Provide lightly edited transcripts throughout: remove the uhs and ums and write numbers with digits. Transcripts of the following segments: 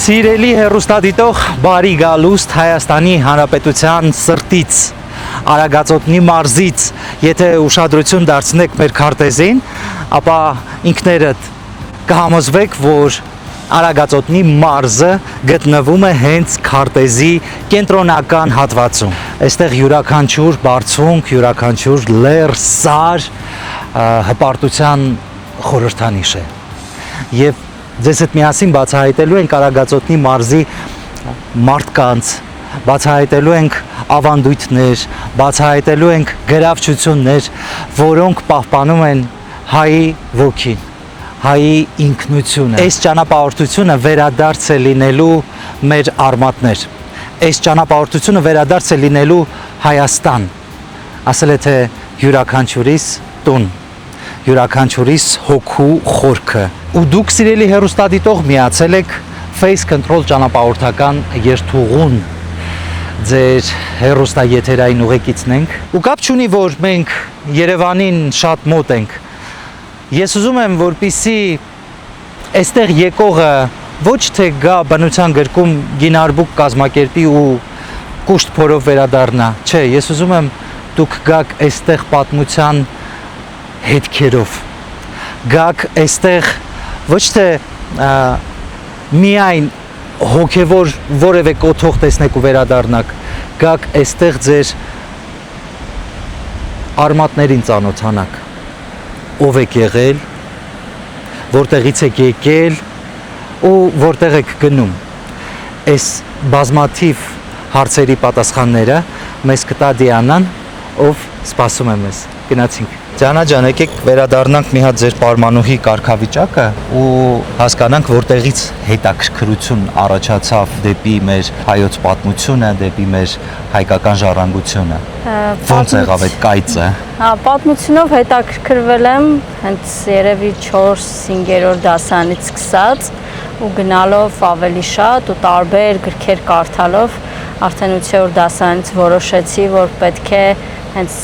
Սիրելի հեռուստադիտող, բարի գալուստ Հայաստանի Հանրապետության սրտից, Արագածոտնի մարզից, եթե ուշադրություն դարձնեք մեր քարտեզին, ապա ինքներդ կհամոզվեք, որ Արագածոտնի մարզը գտնվում է հենց քարտեզի կենտրոնական հատվածում։ Այստեղ յուրաքանչյուր բարձունք, յուրաքանչյուր լեռ, սար հպարտության խորհրդանիշ է։ Եվ ձեզ հետ միասին բացահայտելու ենք Արագածոտնի մարզի մարդկանց, բացահայտելու ենք ավանդույթներ, բացահայտելու ենք գրավչություններ, որոնք պահպանում են հայի ոգին, հայի ինքնությունը։ Այս ճանապարհորդությունը վերադարձ է լինելու մեր արմատներ, այս ճանապարհորդությունը վերադարձ է լինելու Հայաստան, ասել է թե յուրաքանչյուրիս տուն, յուրաքանչյուրիս հոգու խորքը։ Ու դուք սիրելի հեռուստադիտող միացել եք Face Control ճանապարհորդական երթուղուն ձեր հեռուստաեթերային ուղեկիցն ենք ու կապ չունի, որ մենք Երևանին շատ մոտ ենք։ Ես ուզում եմ, որպեսզի այստեղ եկողը ոչ թե գա բնության գրկում գինարբուկ կազմակերպի ու կուշտ փորով վերադառնա, չէ, ես ուզում եմ դուք գաք այստեղ պատմության հետքերով, գաք այստեղ ոչ թե միայն հոգևոր որևէ կոթող տեսնեք ու վերադառնաք, գաք այստեղ ձեր արմատներին ծանոթանաք, ով եք եղել, որտեղից եք եկել ու որտեղ եք գնում։ Այս բազմաթիվ հարցերի պատասխանները մեզ կտա Դիանան, ով սպասում է մեզ։ Գնացինք։ Դիանա ջան, եկեք վերադառնանք մի հատ ձեր պարմանուհի կարգավիճակը ու հասկանանք, որտեղից հետաքրքրություն առաջացավ դեպի մեր հայոց պատմությունը, դեպի մեր հայկական ժառանգությունը։ Ոնց եղավ այդ կայծը։ Պատմությունով հետաքրքրվել եմ հենց երևի 4-5-րդ դասարանից սկսած ու գնալով ավելի շատ ու տարբեր գրքեր կարդալով արդեն 8-րդ դասարանից որոշեցի, որ պետք է հենց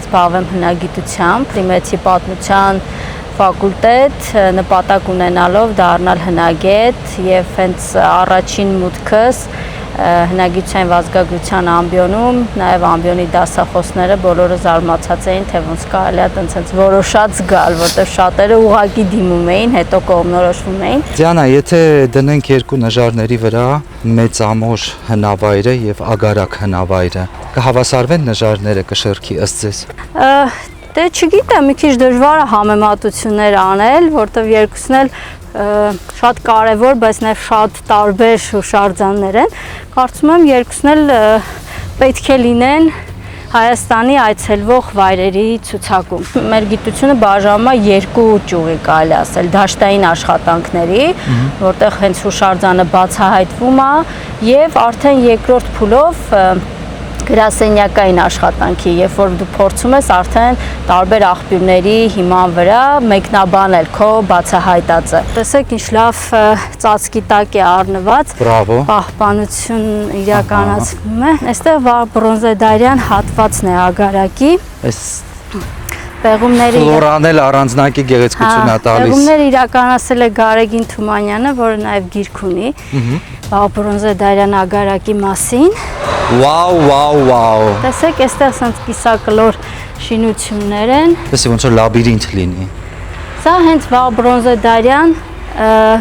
զբաղվեմ հնագիտությամբ, դիմեցի պատմության ֆակուլտետ, նպատակ ունենալով դառնալ հնագետ եւ հենց առաջին մուտքս հնագիտության վազգագրության ամբիոնում, նաեւ ամբիոնի դասախոսները բոլորը զարմացած էին, թե ոնց կարելի է այդպես որոշած գալ, որտեղ շատերը ուղակի դիմում էին, հետո կողմնորոշվում էին։ Դիանա, եթե դնենք երկու նժարների վրա մեծամոր հնավայրը եւ ագարակ հնավայրը, կհավասարվեն նժարները կշեռքի ըստ ձեզ։ Դե չգիտեմ, մի քիչ դժվար է համեմատություններ անել, որտեղ երկուսն էլ շատ կարևոր, բայց նաև շատ տարբեր հուշարձաններ են։ Կարծում եմ երկուսն էլ պետք է լինեն Հայաստանի այցելվող վայրերի ցուցակում։ Մեր գիտությունը բաժանում է երկու ճյուղի, կարելի ասել, դաշտային աշխատանքների, որտեղ հենց հուշարձանը բացահայտվում է, եւ արդեն երկրորդ փուլով գրասենյակային աշխատանքի, երբ որ դու փորձում ես արդեն տարբեր աղբյուրների հիման վրա մեկնաբանել քո բացահայտածը։ Տեսեք ինչ լավ ծածկի տակ է առնված, պահպանություն իրականացվում է։ Այստեղ բրոնզեդարյան հատվածն է ագարակի։ Այս պեղումների ֆլորանել առանձնակի գեղեցկություն է տալիս։ Պեղումները իրականացել է Գարեգին Թումանյանը, որը նաև գիրք ունի բրոնզեդարյան ագարակի մասին։ Վաու։ Տեսեք, այստեղ սենց կիսակլոր շինություններ են։ Տեսեք, ոնց որ լաբիրինթ լինի։ Սա հենց բրոնզեդարյան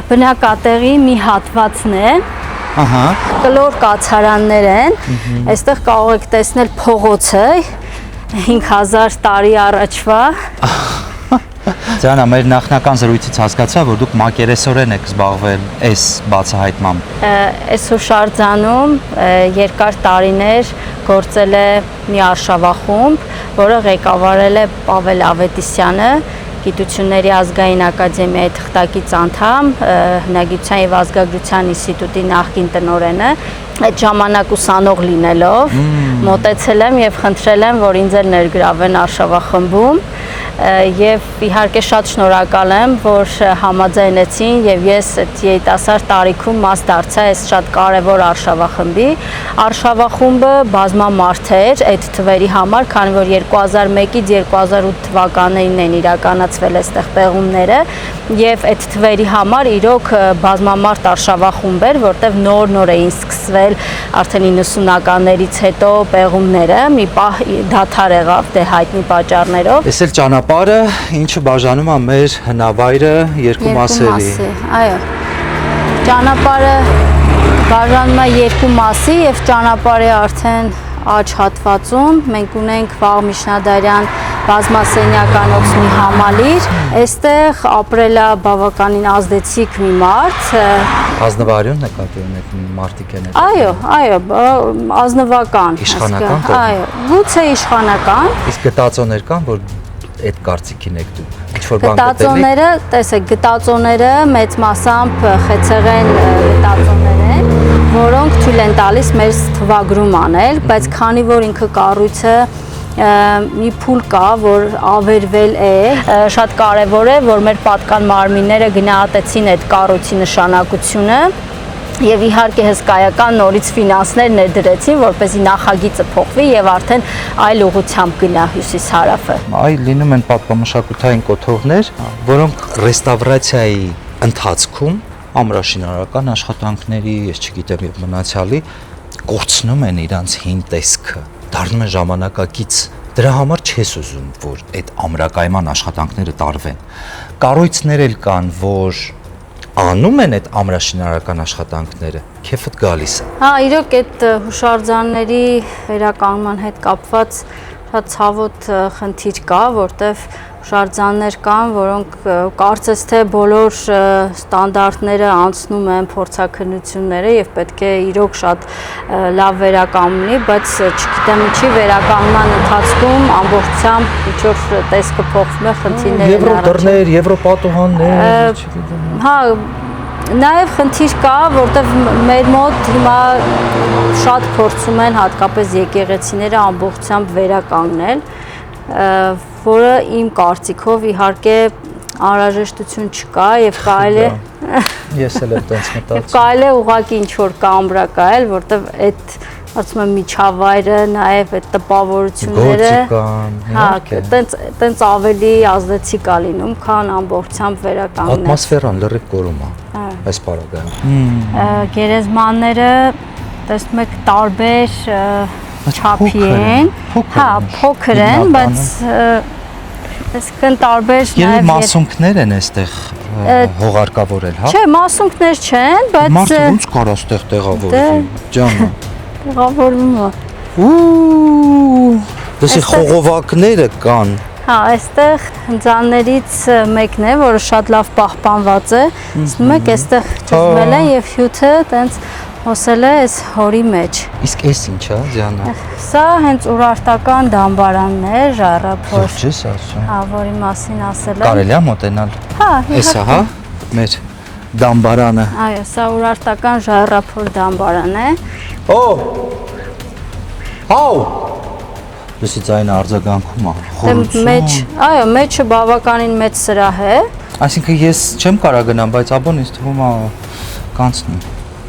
բնակատեղի մի հատվածն է։ Կլոր կացարաններ են։ Այստեղ կարող եք տեսնել փողոցը 5000 տարի առաջվա։ Դիանա, մեր նախնական զրույցից հասկացա, որ դուք մակերեսորեն եք զբաղվել այս բացահայտմամբ։ Այս հուշարձանում երկար տարիներ գործել է մի արշավախումբ, որը ղեկավարել է Պավել Ավետիսյանը, Գիտությունների ազգային ակադեմիայի թղթակից անդամ, հնագիտության եւ ազգագրության ինստիտուտի նախկին տնօրենը, այդ ժամանակ ուսանող լինելով մոտեցել եմ եւ խնդրել եմ, որ ինձ էլ ներգրավեն արշավախմբում եւ իհարկե շատ շնորհակալ եմ, որ համաձայնեցին եւ ես այդ երիտասարդ տարիքում մաս դարձա այս շատ կարեւոր արշավախմբի։ Արշավախումբը բազմամարդ էր այդ թվերի համար, քանի որ 2001-ից 2008 թվականներին են իրականացվել այստեղ պեղումները եւ այդ թվերի համար իրոք բազմամարդ արշավախումբ էր, որտեղ նոր էին սկսվել արդեն 90-ականներից հետո պեղումները, մի պահ դադար եղավ դե հայտնի պատճառներով։ Էս էլ ճանապարհը, ինչը բաժանում է մեր հնավայրը երկու մասերի։ Այո։ Ճանապարհը բաժանում է երկու մասի եւ ճանապարհի արդեն աջ հատվածում մենք ունենք Վաղ Միջնադարյան բազմասենյականոց մի համալիր, այստեղ ապրել է բավականին ազդեցիկ մի մարդ։ Ազնվարյուն նկատի ունեք մարդիկ են։ Այո, ազնվական։ Իշխանական։ Այո, գուցե իշխանական։ Իսկ գտածոներ կան, որ այդ կարծիքին եք դու։ Ինչ որ բան գտածոները, տեսեք, գտածոները մեծ մասամբ խեցեղեն գտածոներ են, որոնք թույլ են տալիս մեր թվագրում անել, բայց քանի որ ինքը կառույցը մի փուլ կա, որ ավերվել է, շատ կարևոր է, որ մեր պատկան մարմինները գնահատեցին այդ կառույցի նշանակությունը եւ իհարկե հսկայական նորից ֆինանսներ ներդրեցին, որպեսզի նախագիծը փոխվի եւ արդեն այլ ուղղությամբ գնա հյուսիս-հարավը։ Այ լինում են պատմամշակութային կոթողներ, որոնք ռեստավրացիայի ընթացքում ամրաշինարարական աշխատանքների, ես չգիտեմ, եւ մնացյալի կորցնում են իրանց հին տեսքը, դառնում են ժամանակակից։ Դրա համար չես ուզում, որ այդ ամրակայման աշխատանքները տարվեն։ Կառույցներ էլ կան, որ անում են այդ ամրաշինարարական աշխատանքները, քեֆդ գալիս է։ Հա, իրոք այդ հուշարձանների վերականգնման հետ կապված շատ ցավոտ խնդիր կա, որտեվ հուշարձաններ կան, որոնք կարծես թե բոլոր ստանդարտները անցնում են փորձաքննությունները եւ պետք է իրոք շատ լավ վերականգնի, բայց չգիտեմ ինչի վերականգնման ընթացքում ամբողջությամբ ինչ որ տեսքը փոխվում է, խնդիրներ են Եվրոդռներ, եվրոպատուհաններ, չգիտեմ։ Հա, նաև խնդիր կա, որտեղ մեր մոտ հիմա շատ փորձում են հատկապես եկեղեցիները ամբողջությամբ վերականգնել, որը իմ կարծիքով իհարկե անհրաժեշտություն չկա եւ կարելի է Ես էլ եմ տենց մտածում։ Կարելի է ուղղակի ինչ որ կամրակայել, որտեղ այդ ասում եմ միջավայրը, նաև այդ տպավորությունները հա, տենց ավելի ազդեցիկ է լինում, քան ամբողջությամբ վերականգնել։ Ատմոսֆերան լրիվ կորում է այս պարագայում։ Գերեզմանները տեսնում եք տարբեր չափի են, հա, փոքր են, բայց այսինքն տարբեր նաև մասունքներ են այստեղ հողարկավորել, հա։ Չէ, մասունքներ չեն, բայց մարդը ոնց կարա այստեղ տեղավորվի, ջանը։ Տեղավորվում է։ Դասի խողովակները կան։ Հա, այստեղ հնձաններից մեկն է, որը շատ լավ պահպանված է։ Տեսնում եք, այստեղ ճզմել են եւ հյութը տենց հոսել է այս հորի մեջ։ Իսկ էս ինչ է, Ձյանը։ Սա հենց ուրարտական դամբարանն է, ժառափոր։ Չես ասում։ Հա, որի մասին ասել եմ։ Կարելի է մոտենալ։ Հա, Էսա, հա, մեր դամբարանը։ Այո, սա ուրարտական ժառափոր դամբարան է։ Օ։ Հաու։ Դասի ձայնը արձագանքում է։ Մեջ, այո, մեջը բավականին մեծ սրահ է։ Այսինքն ես չեմ կարող գնամ, բայց աբոն ինձ թվում է կանցնի։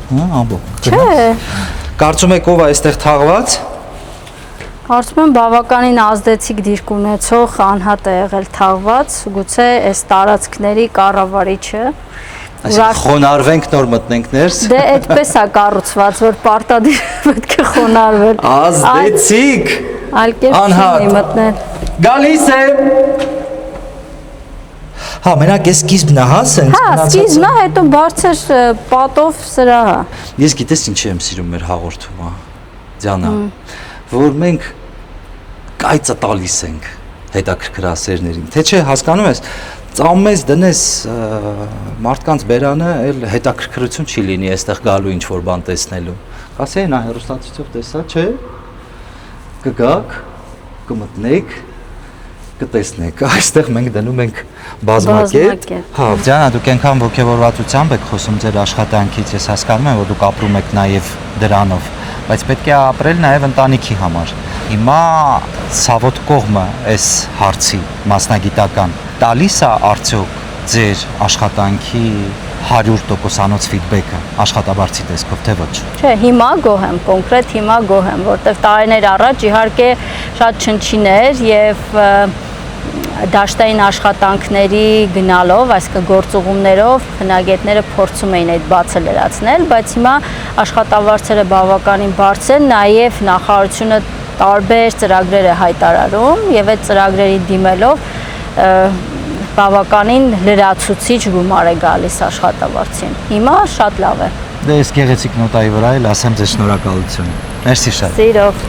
Հա, աբո։ Չէ։ Կարծում եք ով է այստեղ թաղված։ Կարծում եմ բավականին ազդեցիկ դիրք ունեցող անհատ է եղել թաղված, գուցե այս տարածքների կառավարիչը Այսինքն խոնարհվենք նոր մտնենք ներս։ Դե այդպես է կառուցված, որ պարտադիր պետք է խոնարհվել։ Ազդեցիկ։ Այլ կերպ չի մտնել։ Գալիս է։ Հա, մենակ էս սկիզբն է, հա, սենց մնացած։ Հա, սկիզբն է, հետո բարձր պատով սրահը։ Ես գիտես ինչ եմ սիրում մեր հաղորդումը, Ձյանը, որ մենք կայծը տալիս ենք հետաքրքրասերներին, թե չէ, հասկանում ես, ծամես դնես մարդկանց բերանը, էլ հետաքրքրություն չի լինի այստեղ գալու ինչ որ բան տեսնելու։ Կասի այն հեռուստացույցով տեսա, չէ։ Կգաք, կմտնեք, կտեսնեք։ Այստեղ մենք դնում ենք բազմակետ։ Հա, Ձյանը, դուք այնքան ողջավորվածությամբ եք խոսում ձեր աշխատանքից, ես հասկանում եմ, որ դուք ապրում եք նաև դրանով, բայց պետք է ապրել նաև ընտանիքի համար։ Հիմա ցավոտ կողմը այս հարցի մասնագիտական տալիս է արդյոք ձեր աշխատանքի 100%-անոց ֆիդբեքը աշխատաբարձի տեսքով, թե ոչ։ Չէ, հիմա գոհ եմ, կոնկրետ հիմա գոհ եմ, որտեղ տարիներ առաջ իհարկե շատ չնչին էր եւ դաշտային աշխատանքների գնալով, այսինքն գործուղումներով բնագետները փորձում էին այդ բացը լրացնել, բայց հիմա աշխատավարձերը բավականին բարձր են, նաև նախարարությունը տարբեր ծրագրեր է հայտարարում եւ այդ ծրագրերի դիմելով բավականին լրացուցիչ գումար է գալիս աշխատավարձին։ Հիմա շատ լավ է։ Դե ես գեղեցիկ նոտայի վրա էլ ասեմ ձեզ շնորհակալություն։ Մերսի շատ։ Սիրով։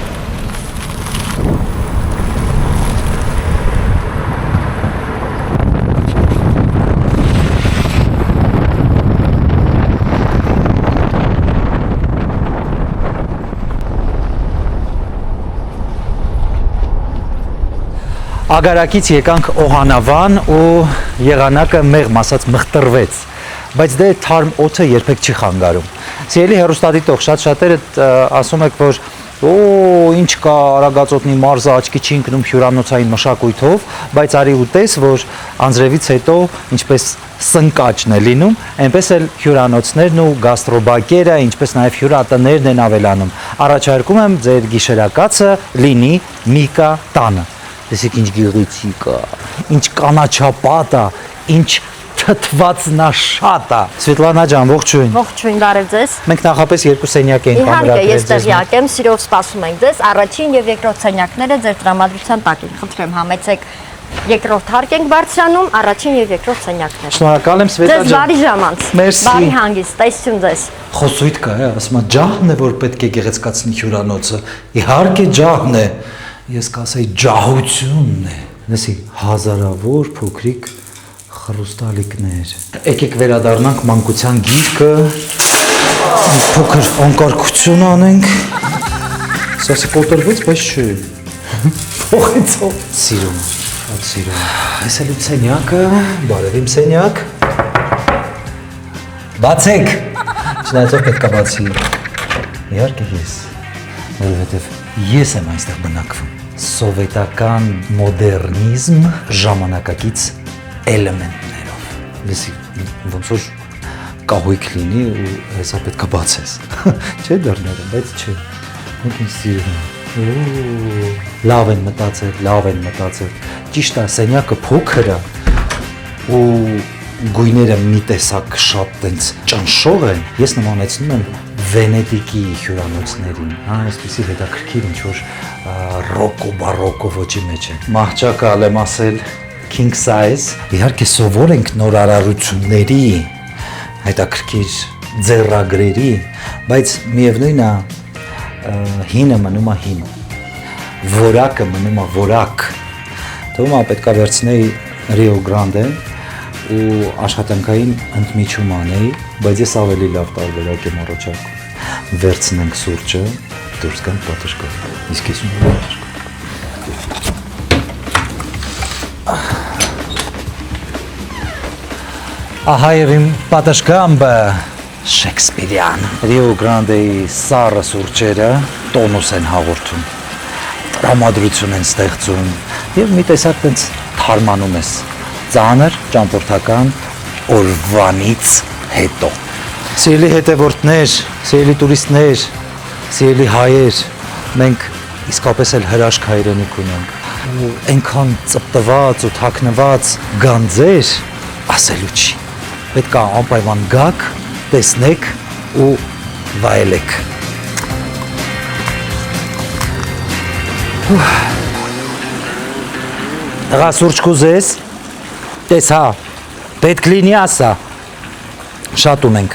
Ագարակից եկանք Օհանավան ու եղանակը մեղմ ասած մխտրվեց, բայց դե թարմ օդը երբեք չի խանգարում։ Սիրելի հեռուստադիտող, շատ-շատերը ասում եք, որ ինչ կա Արագածոտնի մարզը աչքի չի ընկնում հյուրանոցային մշակույթով, բայց արի ու տես, որ անձրևից հետո ինչպես սնկաճն է լինում, այնպես էլ հյուրանոցներն ու գաստրոբակերը, ինչպես նաև հյուրատներն են ավելանում։ Առաջարկում եմ ձեր գիշերակացը լինի Միկա տանը։ Տեսեք ինչ գեղեցիկ է, ինչ կանաչապատ է, ինչ թթվածնաշատ է։ Սվետլանա ջան, ողջույն։ Ողջույն, բարև ձեզ։ Մենք նախապես երկու սենյակ ենք Իհարկե, ես տեղյակ եմ, սիրով սպասում ենք ձեզ։ Առաջին եւ երկրորդ սենյակները ձեր տրամադրության տակ են։ Խնդրեմ, համեցեք երկրորդ հարկ ենք բարձրանում, առաջին եւ երկրորդ սենյակները։ Շնորհակալ եմ Սվետլա Ձեզ բարի ժամանց։ Մերսի։ Բարի հանգիստ, տեսություն ձեզ։ Խոսույթ կա, ասում եմ, ջահն է, որ պետք է գեղեցկացնի հյուրանոցը։ Իհարկե ջահն է։ Ես կասեի ջահությունն է։ Լսի, հազարավոր փոքրիկ խրուստալիկներ։ Եկեք վերադառնանք մանկության գիրկը, փոքր անկարգություն անենք։ Սասի կոտրվեց, բայց չէ։ Փոխեցով։ Սիրում, շատ սիրում։ Այս էլ իմ սենյակը, բարև իմ սենյակ։ Բացեք։ Չնայած պետք է բացի։ Իհարկե ես, որովհետև ես եմ այստեղ բնակվում։ Սովետական մոդեռնիզմ ժամանակակից էլեմենտներով։ Լսի, ոնց որ կահույք լինի ու հեսա պետք է բացես։ Չէ դռները, բայց չէ։ Մենք ինձ սիրում ենք։ Լավ են մտածել։ Ճիշտ է, սենյակը փոքր է ու գույները մի տեսակ շատ տենց ճնշող են։ Ես նմանեցնում եմ Վենետիկի հյուրանոցներին, այսպեսի հետաքրքիր ինչ-որ ռոկո բարոկո ոճի մեջ է։ Մահճակը ալեմ ասել king size, իհարկե սովոր ենք նոր արարությունների, հետաքրքիր ձեռագրերի, բայց միևնույն է հինը մնում է հին, որակը մնում է որակ։ Թվում է պետք է վերցնեի Rio Grande ու աշխատանքային ընդմիջում անեի, բայց ես ավելի լավ տարբերակ եմ առաջարկում։ Վերցնենք սուրճը, դուրս գանք պատշգամբ, իսկ ես ունեմ պատշգամբ։ Ահա եւ իմ պատշգամբը Շեքսպիրյան։ Rio Grande-ի սառը սուրճերը տոնուս են հաղորդում, տրամադրություն են ստեղծում եւ մի տեսակ տենց թարմանում ես ծանր ճամփորդական օրվանից հետո։ Սիրելի հետևորդներ, սիրելի տուրիստներ, սիրելի հայեր, մենք իսկապես էլ հրաշք հայրենիք ունենք։ Ու այնքան ծպտված ու թաքնված գանձեր ասելու չի։ Պետք է անպայման գաք, տեսնեք ու վայելեք։ Տղա սուրճ կուզես, տես հա, պետք լինի ասա, շատ ունենք։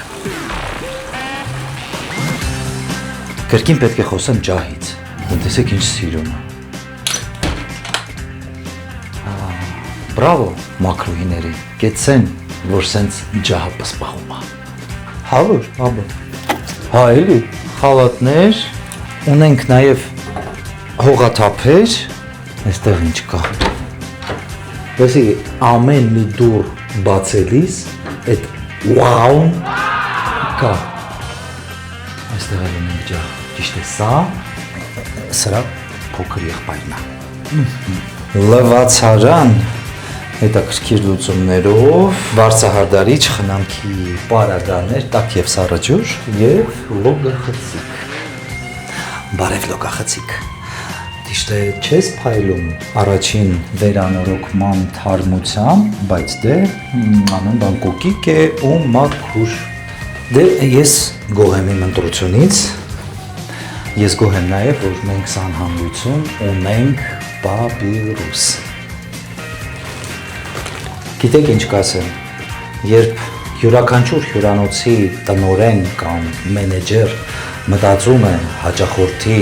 Կրկին պետք է խոսեմ ջահից, տեսեք ինչ սիրում է։ Բրավո մակրուհիների, կեցեն, որ սենց ջահը պսպաղում է։ Հավոր, հա էլի, խալատներ, ունենք նաև հողաթափեր, այստեղ ինչ կա։ Տեսի, ամեն մի դուռ բացելիս այդ վաուն կա։ Այստեղ էլ ունենք ջահ, ճիշտ է սա, սրա փոքր եղբայրն է։ Լվացարան, հետաքրքիր լուծումներով, վարձահարդարիչ խնամքի պարագաներ, տաք և սառաջուր և լոգախցիկ։ Բարև լոգախցիկ, Ճիշտ է, չես փայլում առաջին վերանորոգման թարմությամբ, բայց դե անեն բան կոկիկ է ու մաքուր։ Դե ես գոհ եմ իմ ընտրությունից։ Ես գոհ եմ նաև, որ մենք սանհանգույցում ունենք պապիրուս։ Գիտեք ինչ կասեմ, երբ յուրաքանչյուր հյուրանոցի տնօրեն կամ մենեջեր մտածում է հաճախորդի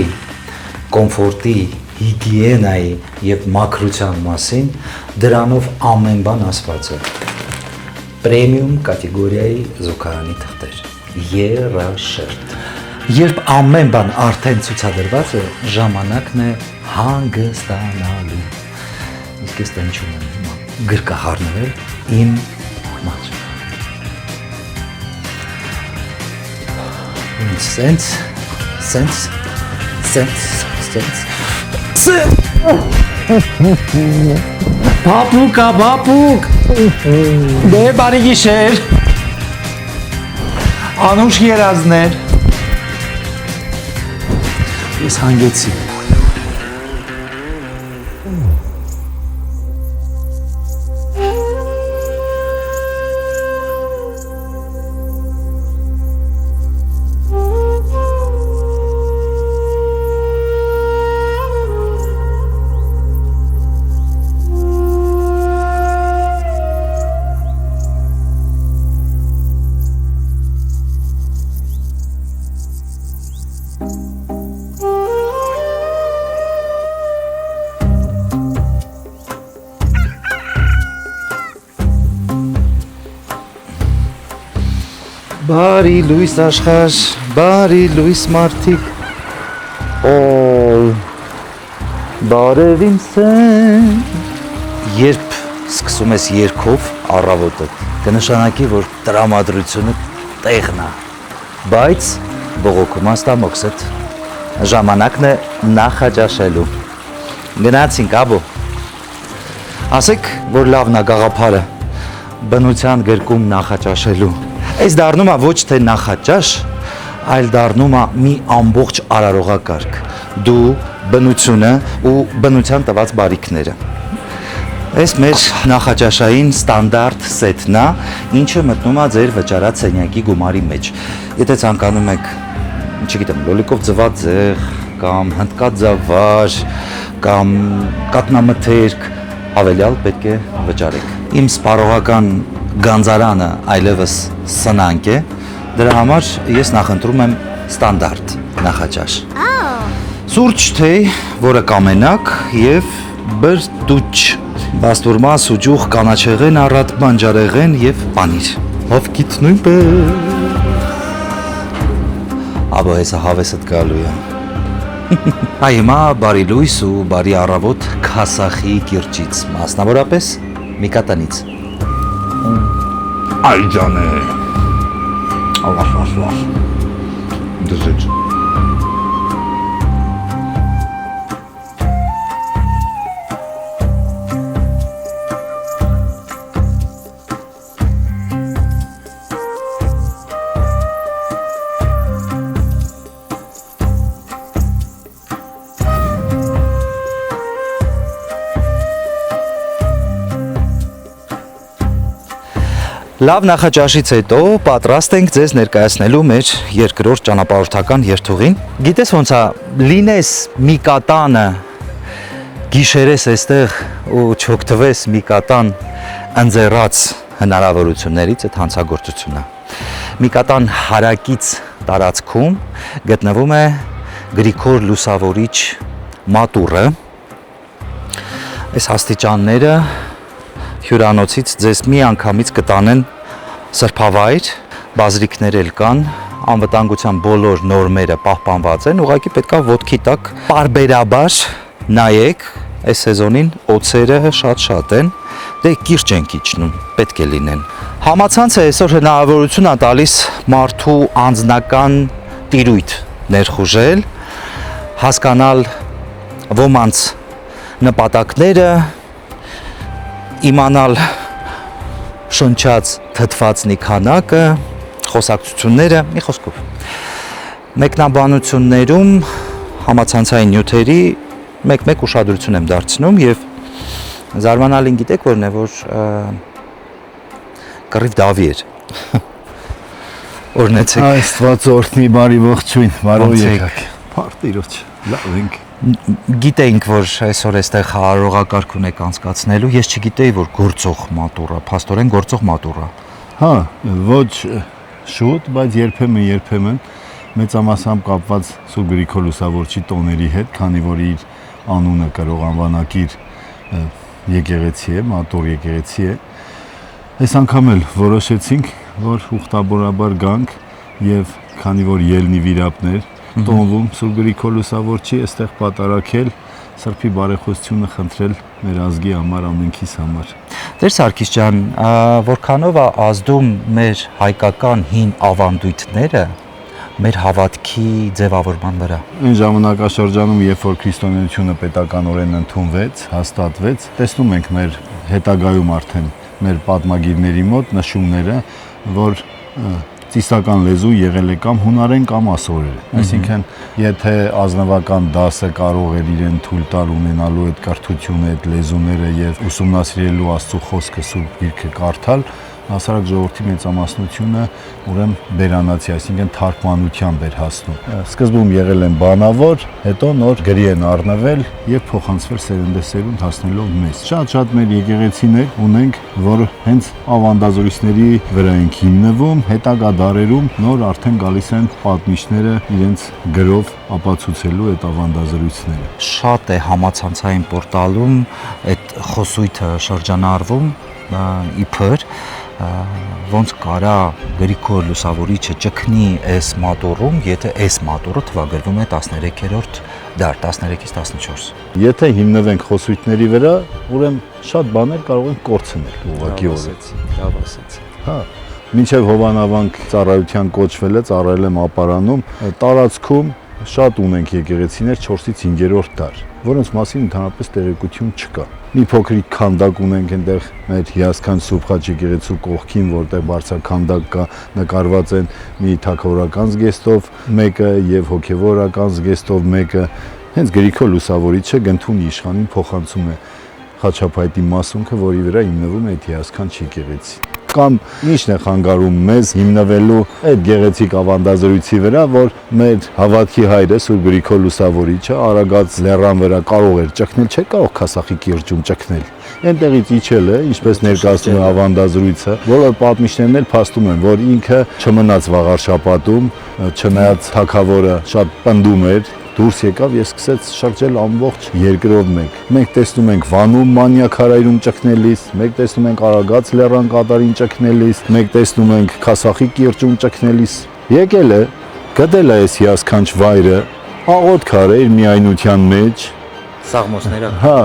կոմֆորտի, հիգիենայի եւ մաքրության մասին, դրանով ամեն բան ասված է։ Պրեմիում կատեգորիայի զուգարանի թղթեր, երաշերտ։ Երբ ամեն բան արդեն ցուցադրված է, ժամանակն է հանգստանալու։ Իսկ ես տենչում եմ հիմա գրկահարնվել իմ մաջ։ Սենց Պապուկ, պապուկ, դե բարի գիշեր, անուշ երազներ, ես հանգեցի։ Բարի լույս աշխարհ, բարի լույս մարդիկ, բարև իմ սեն։ Երբ սկսում ես երգով առավոտը, կնշանակի, որ տրամադրությունը տեղն է, բայց բողոքում աստամոքսդ, ժամանակն է նախաճաշելու։ Գնացինք, աբո, ասեք, որ լավն է գաղափարը, բնության գրկում նախաճաշելու։ Այս դառնում է ոչ թե նախաճաշ, այլ դառնում է մի ամբողջ արարողակարգ։ Դու, բնությունը ու բնության տված բարիքները։ Այս մեր նախաճաշային ստանդարտ սեթն է, ինչը մտնում է ձեր վճարած սենյակի գումարի մեջ։ Եթե ցանկանում եք, չգիտեմ, լոլիկով ձված ձեղ, կամ հնդկաձավար, կամ կատնամթերք, հավելյալ պետք է վճարեք։ Իմ սպառողական գանձարանը այլևս սնանկ է, դրա համար ես նախընտրում եմ ստանդարտ նախաճաշ։ Սուրճ թեյ, որը կամենակ եւ բրդուճ, բաստուրմա, սուջուխ, կանաչեղեն, առատ, բանջարեղեն եւ պանիր։ Հովկիտ նույնպես։ Աբո հեսա հավեսդ գալու է։ Այ հիմա բարի լույս ու բարի առավոտ Քասախի կիրճից, մասնավորապես Միկատանից։ Ay canı. Allah. Düzüç. Լավ նախաճաշից հետո պատրաստ ենք ձեզ ներկայացնելու մեր երկրորդ ճանապարհորդական երթուղին։ Գիտես ոնց է, լինես մի կատանը, գիշերես այստեղ ու չօգտվես մի կատան ընձեռած հնարավորություններից այդ հանցագործությունը։ Մի կատան հարակից տարածքում գտնվում է Գրիգոր Լուսավորիչ մատուռը։ Այս աստիճանները հյուրանոցից ձեզ մի անգամից կտանեն սրբավայր, բազրիկներ էլ կան, անվտանգության բոլոր նորմերը պահպանված են, ուղղակի պետքա ոտքի տակ պարբերաբար նայեք, այս սեզոնին օձերը շատ են, դե կիրճ են իջնում, պետք է լինեն։ Համացանցը այսօր հնարավորություն է տալիս մարդու անձնական տիրույթ ներխուժել, հասկանալ ոմանց նպատակները, իմանալ շնչած թթվածնի քանակը, խոսակցությունները, մի խոսքով։ Մեկնաբանություններում համացանցային նյութերի մեկ ուշադրություն եմ դարձնում եւ զարմանալին գիտեք որն է, որ կռիվ Դավի էր։ Օրնեցեք։ Աստված օրհնի, բարի ողջույն, բարով եկաք։ Փարտիրոջ, լավ ենք։ Գիտեինք, որ այսօր այստեղ հարողակարգ ունեք անցկացնելու, ես չգիտեի, որ գործող մատուռա, փաստորեն գործող մատուռա։ Հա, ոչ շուտ, բայց երբեմն մեծամասամբ կապված Սուրբ Գրիգոր Լուսավորչի տոների հետ, քանի որ իր անունը կրող անվանակիր եկեղեցի է, մատուռ եկեղեցի է։ Այս անգամ էլ որոշեցինք, որ ուխտաբորաբար գանք եւ քանի որ ելնի վիրապներ տոնվում Սուրբ Գրիգոր Լուսավորչի այստեղ պատարակել, Սրբի բարեխոսությունը խնդրել մեր ազգի համար, ամենքիս համար։ Տեր Սարգիս ջան, որքանով է ազդում մեր հայկական հին ավանդույթները մեր հավատքի ձևավորման վրա։ Այն ժամանակաշրջանում, երբ որ քրիստոնեությունը պետականորեն ընդունվեց, հաստատվեց, տեսնում ենք մեր հետագայում արդեն մեր պատմագիրների մոտ նշումները, որ ծիսական լեզու եղել է կամ հունարեն կամ ասորերեն։ Այսինքն, եթե ազնվական դասը կարող էր իրեն թույլ տալ ունենալու այդ կրթությունը, այդ լեզուները եւ ուսումնասիրելու Աստծո խոսքը, Սուրբ Գիրքը կարդալ, հասարակ ժողովրդի մեծամասնությունը ուրեմն բերանացի, այսինքն թարգմանությամբ էր հասնում։ Սկզբում եղել են բանավոր, հետո նոր գրի են առնվել եւ փոխանցվել սերնդեսերունդ հասնելով մեզ։ Շատ մեր եկեղեցիներ ունենք, որ հենց ավանդազորույցների վրա են հիմնվում, հետագա դարերում նոր արդեն գալիս են պատմիչները իրենց գրով ապացուցելու այդ ավանդազրույցները։ Շատ է համացանցային պորտալում այդ խոսույթը շրջանառվում իբր ոնց կարա Գրիգոր Լուսավորիչը ճգնի այս մատուռում, եթե այս մատուռը թվագրվում է 13-րդ դար, 13-ից 14։ Եթե հիմնվենք խոսույթների վրա, ուրեմն շատ բաներ կարող են կորցնել ուղղակի օրը։ Լավ ասեցի։ Հա, մինչև Հովանավանք ծառայության կոչվել է, ծառայել եմ ապարանում, տարածքում շատ ունենք եկեղեցիներ 4-ից 5-րդ դար, որոնց մասին ընդհանրապես տեղեկություն չկա։ Մի փոքրիկ քանդակ ունենք այնտեղ մեր հիասքանչ Սուրբ Խաչ եկեղեցու կողքին, որտեղ բարձրաքանդակ կա, նկարված են մի թագավորական զգեստով մեկը եւ հոգեվորական զգեստով մեկը։ Հենց Գրիգոր Լուսավորիչը Գնթունի իշխանին փոխանցում է խաչապայտի մասունքը, որի վրա հիմնվում է այդ հիասքանչ եկեղեցի։ Կամ ի՞նչն է խանգարում մեզ հիմնվելու այդ գեղեցիկ ավանդազրույցի վրա, որ մեր հավատքի հայրը Սուրբ Գրիգոր Լուսավորիչը Արագած լեռան վրա կարող էր ճգնել, չէր կարող Քասախի կիրճում ճգնել։ Այնտեղից իջել է, ինչպես ներկայացնում է ավանդազրույցը, որը պատմիչներն էլ փաստում են, որ ինքը չմնաց վաղար շաբաթում, չնայած թագավորը շատ պնդում էր, դուրս եկավ եւ սկսեց շրջել ամբողջ երկրով մեկ։ Մենք տեսնում ենք Վանում մանյակարայրում ճգնելիս, մենք տեսնում ենք Արագած լեռան կատարին ճգնելիս, մենք տեսնում ենք Քասախի կիրճում ճգնելիս։ Եկել է, գտել է այս հիասքանչ վայրը, աղոթք արել միայնության մեջ, Սաղմոսները։ հա,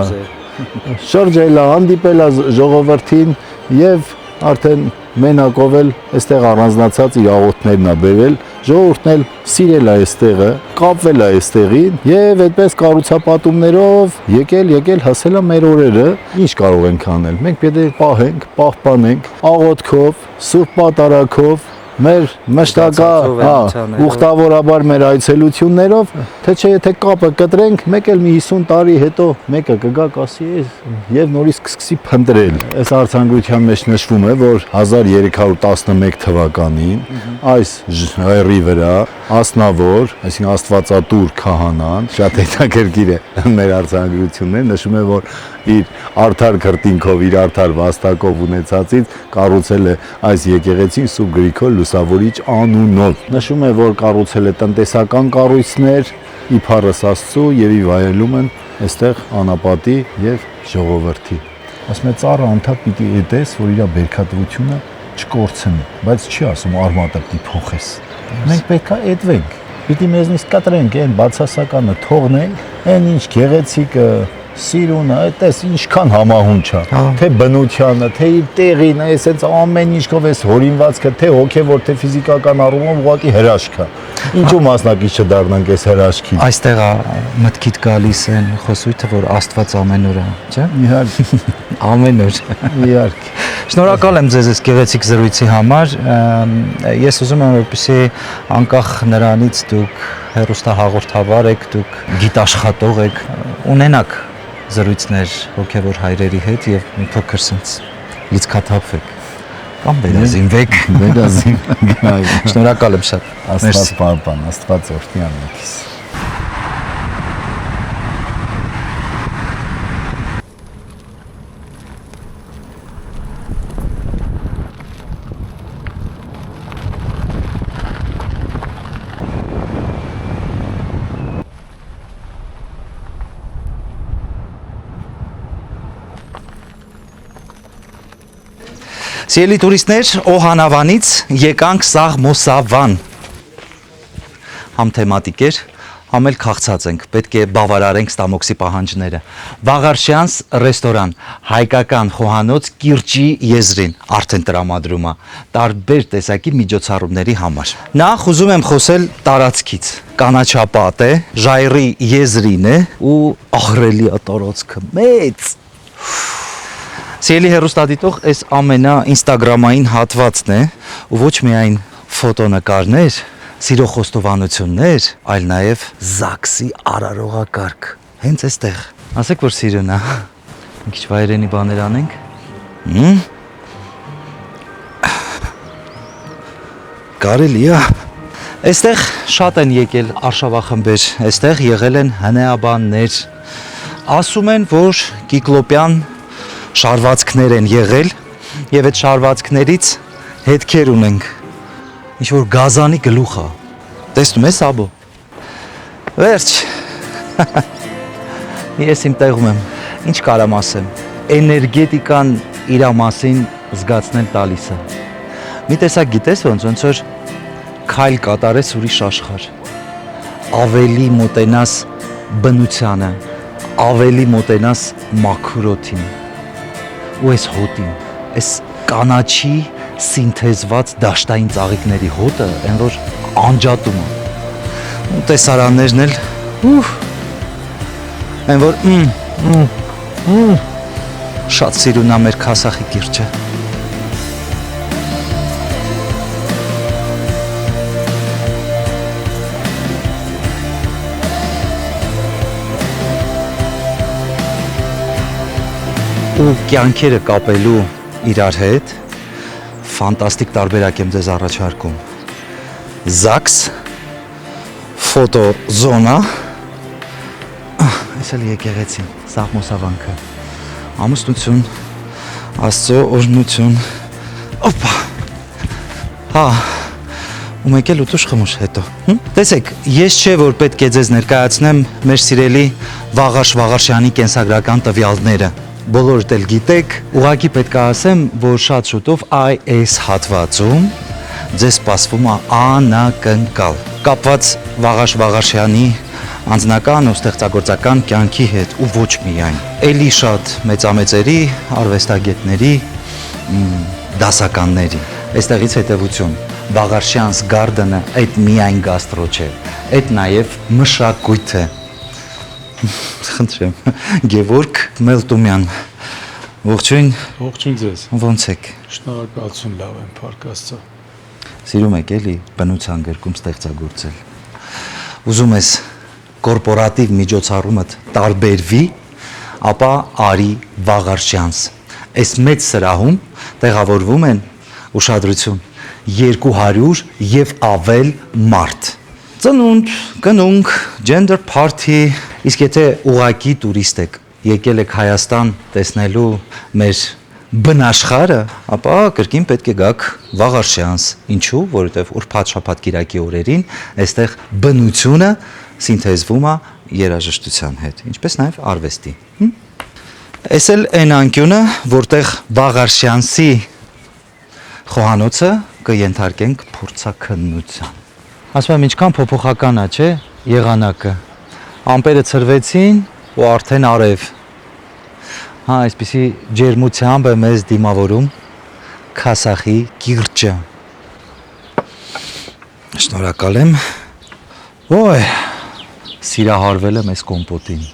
շրջել է, հանդիպել է ժողովրդին եւ արդեն մենակով էլ այստեղ առանձնացած իր աղոթքներն ա բերել, ժողովուրդն էլ սիրել է այստեղը, կապվել է այստեղին եւ այդպես կառուցապատումներով եկել հասել է մեր օրերը, ինչ կարող ենք անել։ Մենք պետք է պահենք, պահպանենք աղոթքով, սուրբ պատարակով, մեր մշտակա, ուխտավորաբար մեր այցելություններով, թե չէ եթե կապը կտրենք, մեկ էլ մի 50 տարի հետո մեկը կգա կասի եւ նորից կսկսի փնտրել։ Այս արձանգրության մեջ նշվում է, որ 1311 թվականին այս ժայռի վրա Ասնավոր, այսինքն Աստվածատուր քահանան, շատ հետաքրքիր է մեր արձանգրությունները, նշում է, որ իր արդար քրտինքով, իր արդար վաստակով ունեցածից կառուցել է այս եկեղեցին Սուրբ Գրիգոր Լուսավորիչ անունով։ Նշում է, որ կառուցել է տնտեսական կառույցներ, իբարս Աստծո եւ ի վայելում են այստեղ անապատի եւ ժողովրդի։ Ասում է ծառը անդադ պիտի էտես, որ իր բերքատվությունը չկորցնի, բայց չի ասում արմատը պիտի փոխես։ Մենք պետքա էդվենք, պիտի մեզնից կտրենք այն բացասականը թողնենք, այն ինչ գեղեցիկը սիրունը, այդպես ինչքան համահունչ է, թե բնությանը, թե իր տեղին, այսպես ամեն ինչքով էս հորինվածքը, թե հոգևոր, թե ֆիզիկական առումով ուղղակի հրաշք է։ Ինչու մասնակից չդառնանք այս հրաշքին։ Այստեղ է մտքիդ գալիս են խոսույթը, որ Աստված ամեն օր է, չէ՞։ Իհարկե, Ամեն օր։ իհարկե։ Շնորհակալ եմ ձեզ այս գեղեցիկ զրույցի համար։ Ես ուզում եմ, որպեսզի անկախ նրանից դուք հեռուստահաղորդավար եք, դուք գիտաշխատող եք, ունենաք զրույցներ հոգևոր հայրերի հետ եւ մի փոքր sense լիցքաթափվեք կամ վերազինվեք։ Շնորհակալ եմ շատ։ Աստված պարպան, Աստված օրհնի ամենքիս։ Սիրելի տուրիստներ, Օհանավանից եկանք Սաղ Մոսավան։ Համ թեմատիկ էր, համ էլ քաղցած ենք, պետք է բավարարենք ստամոքսի պահանջները։ Վաղարշյանս ռեստորան, հայկական խոհանոց կիրճի եզրին, արդեն տրամադրում է, տարբեր տեսակի միջոցառումների համար։ Նախ ուզում եմ խոսել տարածքից։ Կանաչապատ է, ժայռի եզրին է ու ահռելի է տարածքը, մեծ։ Սիրելի հեռուստադիտող, այս ամենա ինստագրամային հատվածն է ու ոչ միայն ֆոտոնկարներ, սիրո խոստովանություններ, այլ նաև ԶԱԳՍ-ի արարողակարգ։ Հենց այստեղ։ Ասեք, որ սիրուն է։ Մի քիչ վայրենի բաներ անենք։ Կարելի է։ Այստեղ շատ են եկել արշավախմբեր, այստեղ եղել են հնեաբաններ։ Ասում են, որ կիկլոպյան շարվածքներ են եղել եւ այդ շարվածքներից հետքեր ունենք։ Ինչ որ գազանի գլուխ է։ Տեսնում ես, աբո։ Վերջ։ Ես իմ տեղում եմ։ Ինչ կարամ ասեմ։ Էներգետիկան իր մասին զգացնել տալիս է։ Մի տեսակ գիտես ոնց որ քայլ կատարես ուրիշ աշխարհ։ Ավելի մոտենաս բնությանը, ավելի մոտենաս մաքրոթին։ Ու այս հոտին, այս կանաչի սինթեզված դաշտային ծաղիկների հոտը, այն որ անջատում է։ Ու տեսարաններն էլ, այն որ շատ սիրուն է մեր Քասախի կիրճը։ Ու կյանքերը կապելու իրար հետ ֆանտաստիկ տարբերակ եմ ձեզ առաջարկում։ ԶԱԳՍ, ֆոտոզոնա, այս էլ եկեղեցին, Սաղ Մոսավանքը, ամուսնություն, Աստծո օրհնություն, օպա, հա, ու մեկ էլ ուտուշ խմուշ հետո։ Տեսեք, ես չէ, որ պետք է ձեզ ներկայացնեմ մեր սիրելի Վաղարշյանի կենսագրական տվյալները։ Բոլորդ էլ գիտեք, ուղղակի պետք է ասեմ, որ շատ շուտով այս հատվածում ձեզ սպասվում է անակնկալ, կապված Վաղարշյանի անձնական ու ստեղծագործական կյանքի հետ ու ոչ միայն։ Էլի շատ մեծամեծերի, արվեստագետների, դասականների։ Այստեղից հետևություն, Վաղարշյանս Գարդենը այդ միայն գաստրո չէ, այդ նաև մշակույթ է։ Խնդրեմ, Գևորգ Մելտումյան, ողջույն։ Ողջույն ձեզ։ Ոնց եք։ Շնորհակալություն, լավ եմ, փառք Աստծո։ Սիրում եք էլի բնության գրքում ստեղծագործել։ Ուզում ես կորպորատիվ միջոցառումդ տարբերվի, ապա արի Վաղարշյանս։ Այս մեծ սրահում տեղավորվում են ուշադրություն 200 եւ ավել մարդ։ Ծնունդ, կնունք, gender party, իսկ եթե ուղակի տուրիստ եք, եկել եք Հայաստան տեսնելու մեր բնաշխարհը, ապա կրկին պետք է գաք Վաղարշյանս։ Ինչու՞, որովհետև ուրբաթ-շաբաթ կիրակի օրերին այստեղ բնությունը սինթեզվում է երաժշտության հետ, ինչպես նաև արվեստի։ Այս էլ այն անկյունը, որտեղ Վաղարշյանսի խոհանոցը կենթարկենք փորձաքննության։ Ասում եմ, ինչքան փոփոխական է, չէ, եղանակը։ Ամպերը ցրվեցին ու արդեն արև։ Հա, այսպիսի ջերմությամբ է մեզ դիմավորում Քասախի կիրճը։ Շնորհակալ եմ։ Ոյ, սիրահարվել եմ այս կոմպոտին։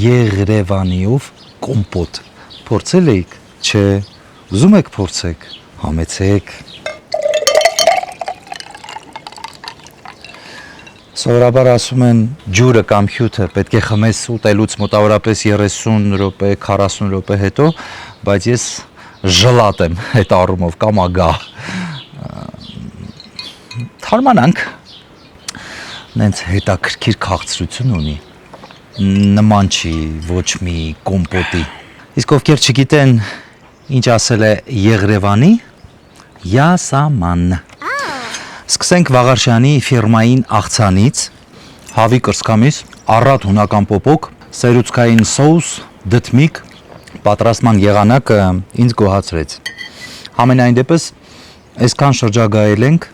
Եղրևանիով կոմպոտ։ Փորձել եք, չէ, ուզում եք փորձեք, համեցեք։ Սովորաբար ասում են ջուրը կամ հյութը պետք է խմես ուտելուց մոտավորապես 30 րոպե, 40 րոպե հետո, բայց ես ժլատ եմ այդ առումով կամ ագա։ Թարմանանք նենց հետաքրքիր քաղցրություն ունի։ Նման չի ոչ մի կոմպոտի։ Իսկ ովքեր չգիտեն ինչ ասել է Եղրևանի, յասաման։ Սկսենք Վաղարշյանի ֆիրմային աղցանից, հավի կրծքամիս, առատ հունական պոպոկ, սերուցքային սոուս, դդմիկ, պատրաստման եղանակը ինձ գոհացրեց։ Համենայն դեպս, այսքան շրջագայել ենք,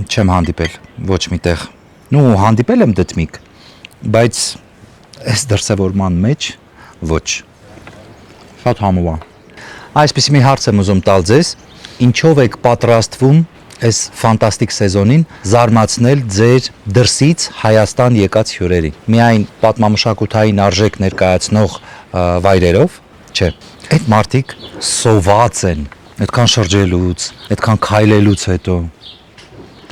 չեմ հանդիպել ոչ մի տեղ։ Նու հանդիպել եմ դդմիկ, բայց այս դրսևորման մեջ ոչ։ Շատ համով է։ Այսպիսի մի հարց եմ ուզում տալ ձեզ, ինչով եք պատրաստվում այս ֆանտաստիկ սեզոնին զարմացնել ձեր դրսից Հայաստան եկած հյուրերին։ Միայն պատմամշակութային արժեք ներկայացնող վայրերով, չէ։ Այդ մարդիկ սոված են, այդքան շրջելուց, այդքան քայլելուց հետո,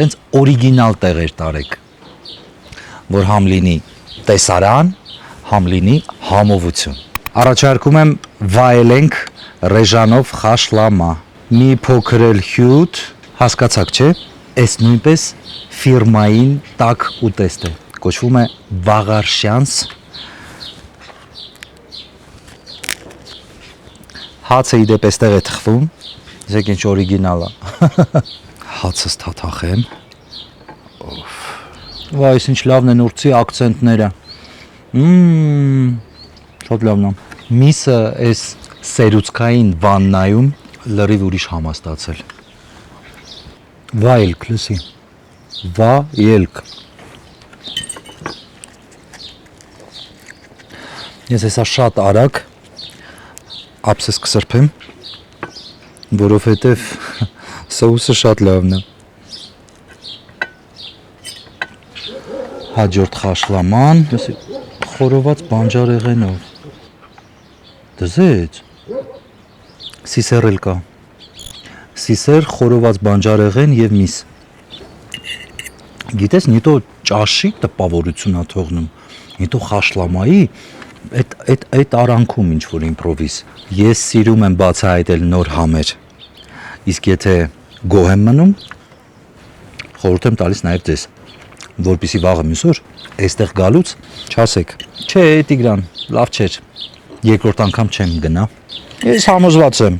տենց օրիգինալ տեղեր տարեք, որ համ լինի տեսարան, համ լինի համովություն։ Առաջարկում եմ վայելենք Ռեժանով խաշլամա։ Մի փոքր էլ հյութ, հասկացաք, չէ՞։ Այս նույնպես ֆիրմային տաք ուտեստ է։ Կոչվում է Վաղարշյանց։ Հացը իդեպ էստեղ է թխվում։ Ձեկ ինչ օրիգինալ է։ Հացս թաթախեմ։ Վայ, ինչ լավն են ուրցի ակցենտները։ Շատ լավն է։ Միսը այս սերուցքային վաննայում լրիվ ուրիշ համաստացել։ Վայելք, լսի։ Վայելք։ Ես հեսա շատ արագ ափսես կսրբեմ, որովհետև սոուսը շատ լավն է։ Հաջորդ խաշլաման, լսի, խորոված բանջարեղենով։ Դզեց։ Սիսեր էլ կա։ Սիսեր, խորոված բանջարեղեն եւ միս։ Գիտես, նիտո ճաշի տպավորություն ա թողնում, նիտո խաշլամայի այդ արանքում ինչ որ իմպրովիզ։ Ես սիրում եմ բացահայտել նոր համեր։ Իսկ եթե գոհ եմ մնում, խորհուրդ եմ տալիս նաեւ ձեզ, որպեսզի վաղը մյուս օր այստեղ գալուց չասեք, չէ, Տիգրան, լավ չէր։ Երկրորդ անգամ չեմ գնա։ Ես համոզված եմ,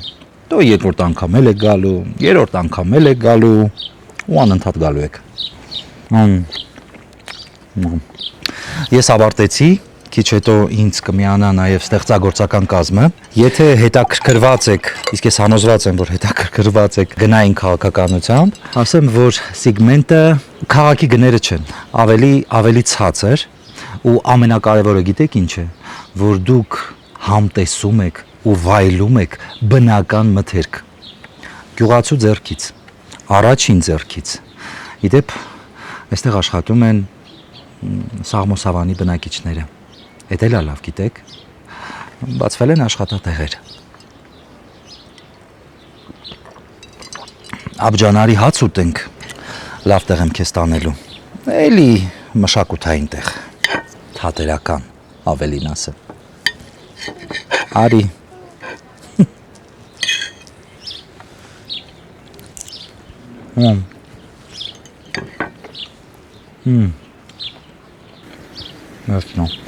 դու երկրորդ անգամ էլ եք գալու, երրորդ անգամ էլ եք գալու, ու անընդհատ գալու եք։ Ես ավարտեցի, քիչ հետո ինձ կմիանա նաև ստեղծագործական կազմը։ Եթե հետաքրքրված եք, իսկ ես համոզված եմ, որ հետաքրքրված եք գնային քաղաքականությամբ, ասեմ, որ սեգմենտը քաղաքի գները չեն, ավելի ցածր, ու ամենակարևորը գիտեք ինչ է, որ դուք համտեսում եք ու վայելում եք բնական մթերք։ Գյուղացու ձեռքից, առաջին ձեռքից։ Իդեպ, այստեղ աշխատում են Սաղմոսավանի բնակիչները։ Էդ էլ լավ գիտեք, բացվել են աշխատատեղեր։ Աբջանարի հաց ուտենք, լավ տեղ եմ քեզ տանելու։ Էլի մշակութային տեղ, թատերական, ավելին ասեմ։ Արի։ Maintenant.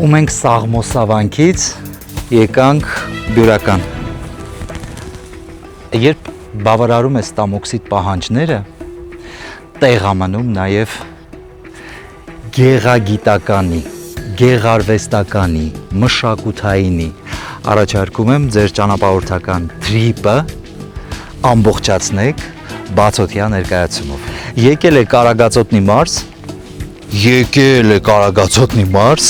Ու մենք Սաղմոսավանքից եկանք Բյուրական։ Երբ բավարարում ես տամոքսիդ պահանջները, տեղ ամնում նաև գեղագիտականի, գեղարվեստականի, մշակութայինի առաջարկում եմ ձեր ճանապարհորդական թրիպը ամբողջացնեք բացօթյա ներկայացումով։ Եկել եք Արագածոտնի մարզ, եկել է Կարագացոտնի մարզ,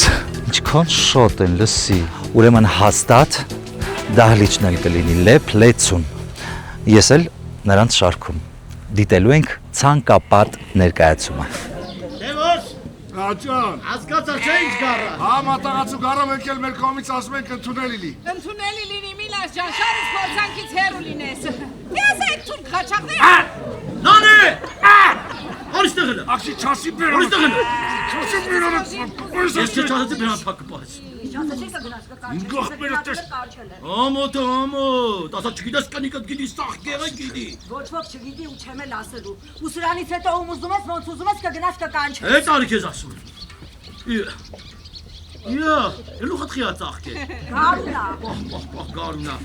ինչքան շատ են լսի, ուրեմն հաստատ դահլիճն էլ կլինի լեփ-լեցուն։ Ես էլ նրանց շարքում դիտելու ենք ցանկապատ ներկայացումը։ Աջան, Հասկացա չէ ինչ գառը։ հա մատաղացու գառը մենք էլ մեր կողմից ասում ենք ընդունել լինի։ Ընդունելի լինի Միլաս ջան, շարից փորձանքից հեռու լինես։ Ես այդ թուրք խաչակներ։ Նանե! Արիշտեղ է։ Ախի չասի բերո։ Արիշտեղ է։ Չասի բերո։ Ես չասեցի բերան փակը պահես։ Գախմերը տես։ Ամոթ, ասա չգիտես կնիկդ գիտի, սաղ գեղը գիտի։ Ոչ ոք չգիտի ու չեմ էլ ասելու։ Ու սրանից հետո ում ուզում ես, ոնց ուզում ես կգնաս կկանչես։ Էդ արի քեզ ասում։ Ելու խտխիա ծաղկե։ Գարունա։ Պահ, գարունա։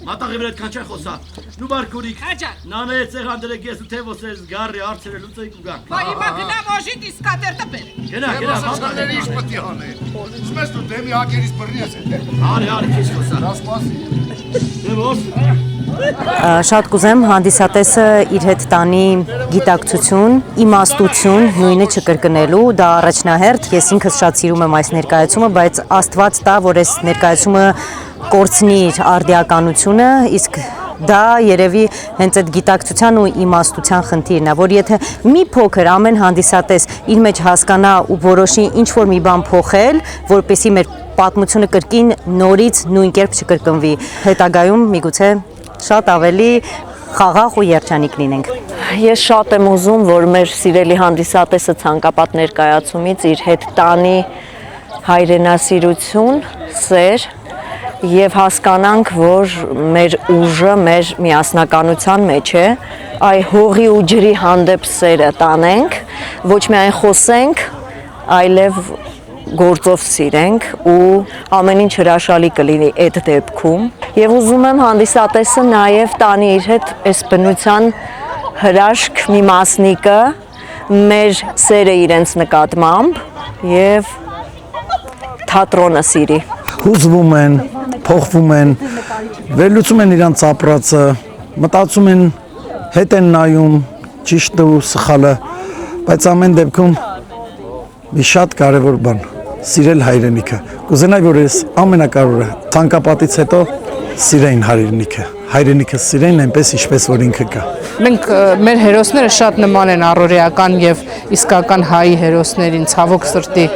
Մատաղի վրա այդքան չեն խոսա։ Նու բարկուրիկ։ Աջան։ Նանե ցեղան դրեք ես ու թե ոսես գարի հարցերը լուծեիք ու գան։ Բա հիմա գնա մոժիտ իսկ կատերտը բեր։ Գնա, Մասացաների ինչ պետք է անել։ Սմես դու դեմի հակերից բռնի ես հետ։ Արի քեզ խոսա։ Դա սպասի։ Դե ո՞ս։ Շատ կուզեմ հանդիսատեսը իր հետ տանի գիտակցություն, իմաստություն, նույնը չկրկնելու, դա առաջնահերթ, ես ինքս շատ սիրում եմ այս ներկայացումը, բայց Աստված տա, որ այս ներկայացումը կորցնի իր արդիականությունը, իսկ դա երևի հենց այդ գիտակցության ու իմաստության խնդիրն է, որ եթե մի փոքր ամեն հանդիսատես իր մեջ հասկանա ու որոշի ինչ-որ մի բան փոխել, որպեսզի մեր պատմությունը կրկին նորից նույն կերպ չկրկնվի, հետագայում միգուցե շատ ավելի խաղաղ ու երջանիկ լինենք։ Ես շատ եմ ուզում, որ մեր սիրելի հանդիսատեսը ցանկապատ ներկայացումից իր հետ տանի հայրենասիրություն, սեր եւ հասկանանք, որ մեր ուժը մեր միասնականության մեջ է, այ հողի ու ջրի հանդեպ սերը տանենք, ոչ միայն խոսենք, այլև գործով սիրենք ու ամեն ինչ հրաշալի կլինի այդ դեպքում եւ ուզում եմ հանդիսատեսը նաեւ տանի իր հետ այս բնության հրաշք մի մասնիկը մեր սերը իրենց նկատմամբ եւ թատրոնը սիրի հուզվում են, փոխվում են, վերլուծում են իրանց ապրածը, մտածում են, հետ են նայում, ճիշտը ու սխալը, բայց ամեն դեպքում մի շատ կարևոր բան, սիրել հայրենիքը։ Կուզենայի, որ ես ամենակարևորը ցանկապատից հետո սիրեին հայրենիքը սիրեին այնպես ինչպես որ ինքը կա։ Մենք մեր հերոսները շատ նման են առօրեական եւ իսկական հայի հերոսներին, ցավոք սրտի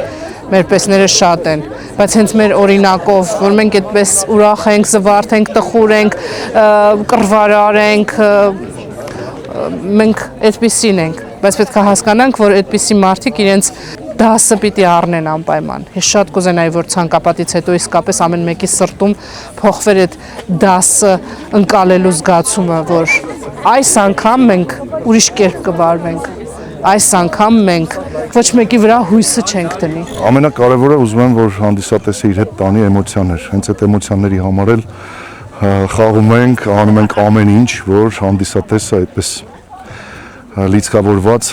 մեր պեսները շատ են, բայց հենց մեր օրինակով, որ մենք այդպես ուրախ ենք, զվարթ ենք, տխուր ենք, կռվարար ենք, մենք այդպիսին ենք, բայց պետք է հասկանանք, որ այդպիսի մարդիկ իրենց դասը պիտի առնեն անպայման։ Ես շատ կուզենայի, որ ցանկապատից հետո իսկապես ամեն մեկի սրտում փոխվեր այդ դասը ընկալելու զգացումը, որ այս անգամ մենք ուրիշ կերպ կվարվենք, այս անգամ մենք ոչ մեկի վրա հույսը չենք դնի։ Ամենակարևորը ուզում եմ, որ հանդիսատեսը իր հետ տանի էմոցիաներ, հենց այդ էմոցիաների համար էլ խաղում ենք, անում ենք ամեն ինչ, որ հանդիսատեսը այդպես լիցքավորված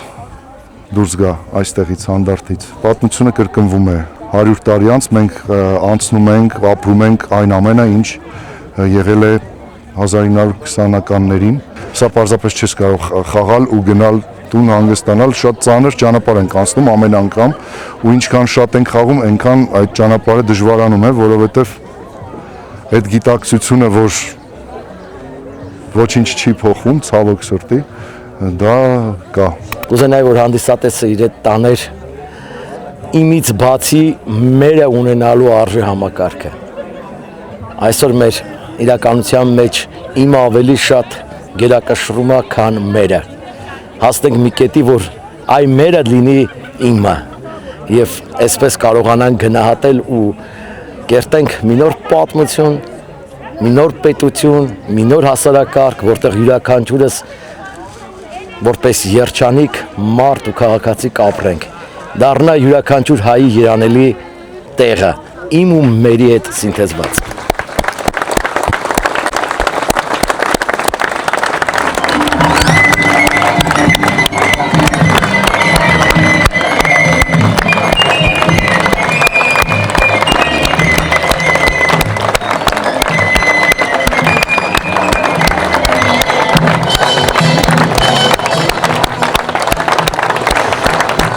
դուրս գա այստեղից հանդարտից։ Պատմությունը կրկնվում է 100 տարի անց մենք անցնում ենք, ապրում ենք այն ամենը, ինչ եղել է 1920-ականներին։ Սա պարզապես չես կարող խաղալ ու գնալ տուն հանգստանալ, շատ ծանր ճանապարհ ենք անցնում ամեն անգամ ու ինչքան շատ ենք խաղում, այնքան այդ ճանապարհը դժվարանում է, որովհետև այդ գիտակցությունը, որ ոչինչ չի փոխում, ցավոք սրտի, դա կա։ Կուզենայի, որ հանդիսատեսը իր հետ տաներ իմից բացի մերը ունենալու արժե համակարգը։ Այսօր մեր իրականության մեջ իմը ավելի շատ գերակշռում է, քան մերը։ Հասնենք մի կետի, որ այ մերը լինի իմը եւ այսպես կարողանանք գնահատել ու կերտենք մի նոր պատմություն, մի նոր պետություն, մի նոր հասարակարգ, որտեղ յուրաքանչյուրս որպես երջանիկ մարդ ու քաղաքացի կապրենք, դառնա յուրաքանչյուր հայի երանելի տեղը, իմ ու մերի հետ սինթեզված։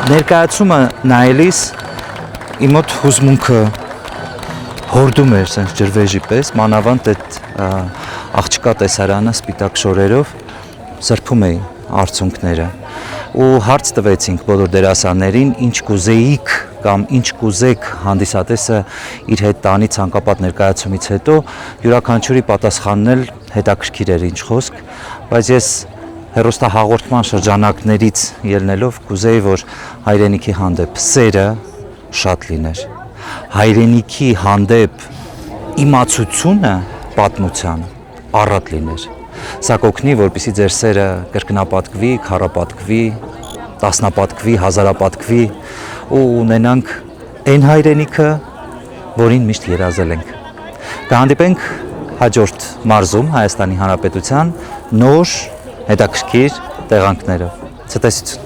Ներկայացումը նայելիս իմ մոտ հուզմունքը հորդում էր sense ջրվեժի պես, մանավանդ այդ աղջկա տեսարանը սպիտակ շորերով սրբում էին արցունքները ու հարց տվեցինք բոլոր դերասաններին ինչ կուզեիք կամ ինչ կուզեք հանդիսատեսը իր հետ տանի ցանկապատ ներկայացումից հետո յուրաքանչյուրի պատասխանն էլ հետաքրքիր էր ինչ խոսք, բայց ես հեռուստահաղորդման շրջանակներից ելնելով կուզեի որ հայրենիքի հանդեպ սերը շատ լիներ, հայրենիքի հանդեպ իմացությունը պատմության առատ լիներ, սա կօգնի որպեսզի ձեր սերը կրկնապատկվի, քառապատկվի, տասնապատկվի, հազարապատկվի ու ունենանք այն հայրենիքը, որին միշտ երազել ենք։ Կհանդիպենք հաջորդ մարզում Հայաստանի Հանրապետության նոր հետաքրքիր տեղանքներով։ Ցտեսություն։